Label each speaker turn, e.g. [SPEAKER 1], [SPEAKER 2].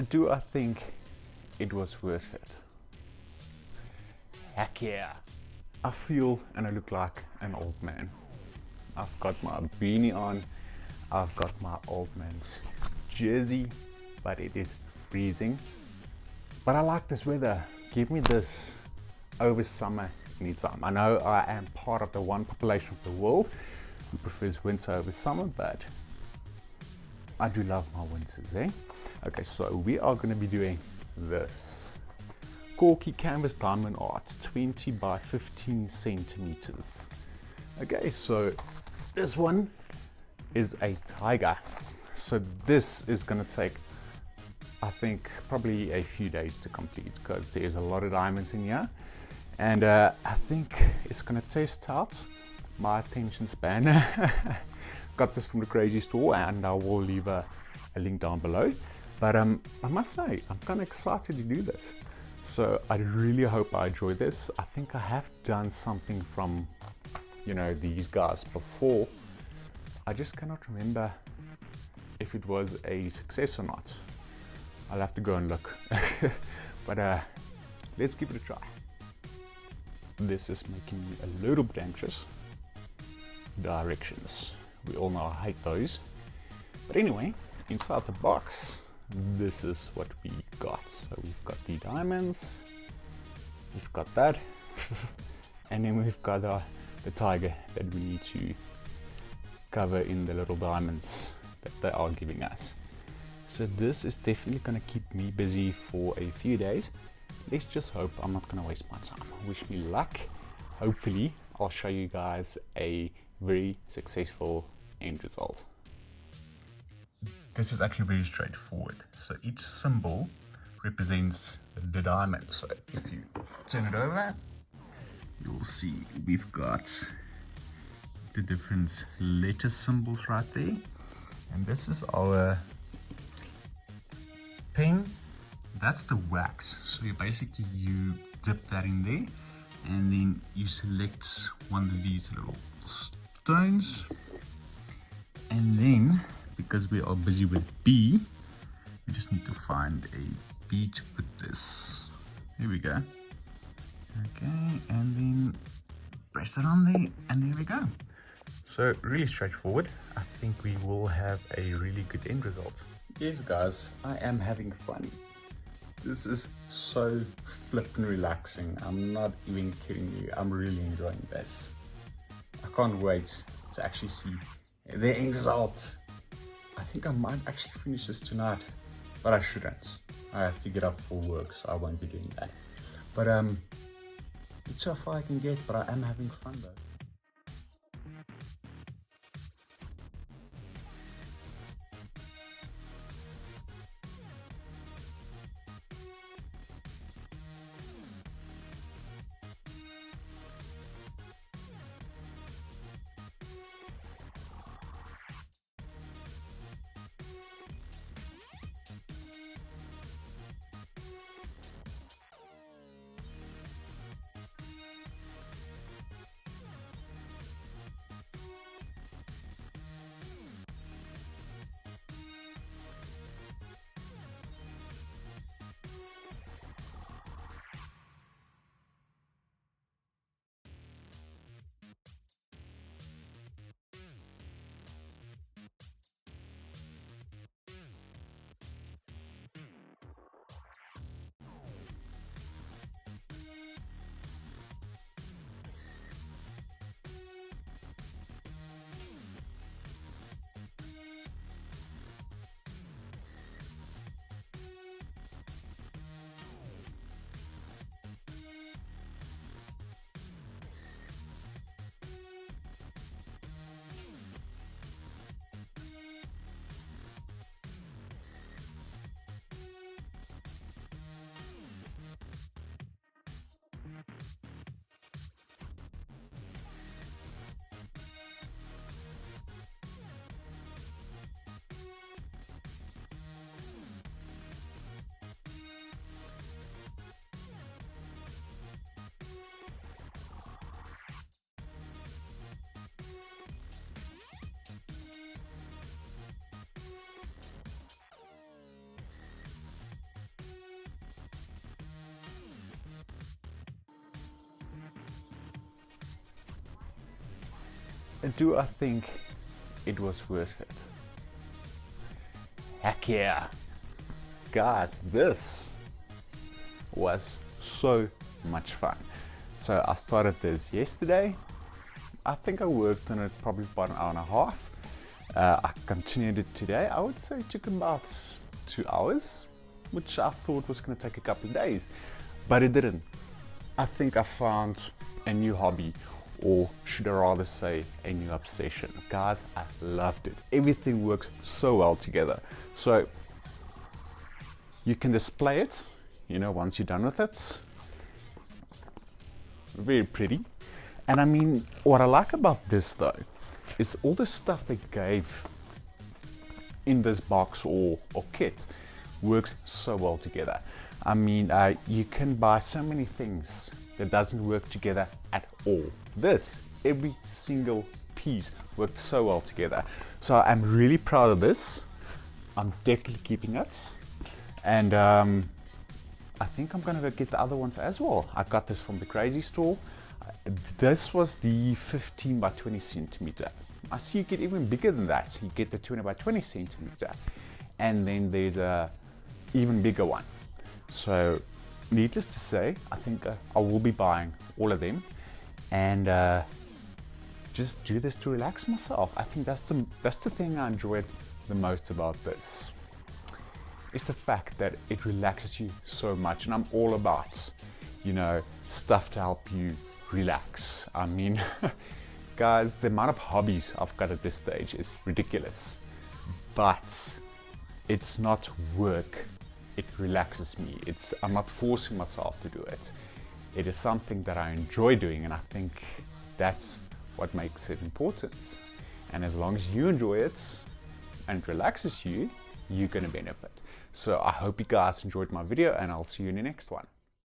[SPEAKER 1] do I think it was worth it? Heck yeah. I feel and I look like an old man. I've got my beanie on, I've got my old man's jersey, but it is freezing. But I like this weather. Give me this over summer anytime. I know I am part of the one population of the world who prefers winter over summer, but I do love my winters, eh? Okay, so we are going to be doing this. Khoki canvas diamond art, 20 by 15 centimeters. Okay, so this one is a tiger. So this is going to take, I think, probably a few days to complete because there's a lot of diamonds in here. And I think it's going to test out my attention span. Got this from the Crazy Store and I will leave a link down below. But I must say, I'm kind of excited to do this. So I really hope I enjoy this. I think I have done something from, you know, these guys before. I just cannot remember if it was a success or not. I'll have to go and look. But let's give it a try. This is making me a little bit anxious. Directions. We all know I hate those. But anyway, inside the box, this is what we got. So we've got the diamonds, we've got that, and then we've got the tiger that we need to cover in the little diamonds that they are giving us. So this is definitely going to keep me busy for a few days. Let's just hope I'm not going to waste my time. Wish me luck. Hopefully I'll show you guys a very successful end result. This is actually very straightforward. So each symbol represents the diamond. So if you turn it over, you'll see we've got the different letter symbols right there. And this is our pen. That's the wax. So you basically dip that in there and then you select one of these little stones, and then because we are busy with B, we just need to find a B to put this. Here we go. Okay, and then press it on there, and there we go. So really straightforward. I think we will have a really good end result. Yes guys, I am having fun. This is so flippin' relaxing. I'm not even kidding you. I'm really enjoying this. I can't wait to actually see the end result. I think I might actually finish this tonight, but I shouldn't. I have to get up for work, so I won't be doing that. But it's so far I can get, but I am having fun though. do I think it was worth it? Heck yeah! Guys, this was so much fun. So I started this yesterday. I think I worked on it probably about an hour and a half. I continued it today. I would say it took about 2 hours, which I thought was going to take a couple of days, but it didn't. I think I found a new hobby, or should I rather say a new obsession. Guys, I loved it. Everything works so well together. So you can display it, you know, once you're done with it. Very pretty. And I mean, what I like about this though, is all the stuff they gave in this box or kit works so well together. I mean, you can buy so many things that doesn't work together at all. This, every single piece worked so well together. So I'm really proud of this. I'm definitely keeping it. And I think I'm gonna go get the other ones as well. I got this from the Crazy Store. This was the 15 by 20 centimeter. I see you get even bigger than that. You get the 20 by 20 centimeter. And then there's a even bigger one. So needless to say, I think I will be buying all of them and just do this to relax myself. I think that's the thing I enjoyed the most about this. It's the fact that it relaxes you so much, and I'm all about, you know, stuff to help you relax. I mean, guys, the amount of hobbies I've got at this stage is ridiculous, but it's not work. It relaxes me. I'm not forcing myself to do it. It is something that I enjoy doing, and I think that's what makes it important. And as long as you enjoy it and it relaxes you, you're gonna benefit. So I hope you guys enjoyed my video, and I'll see you in the next one.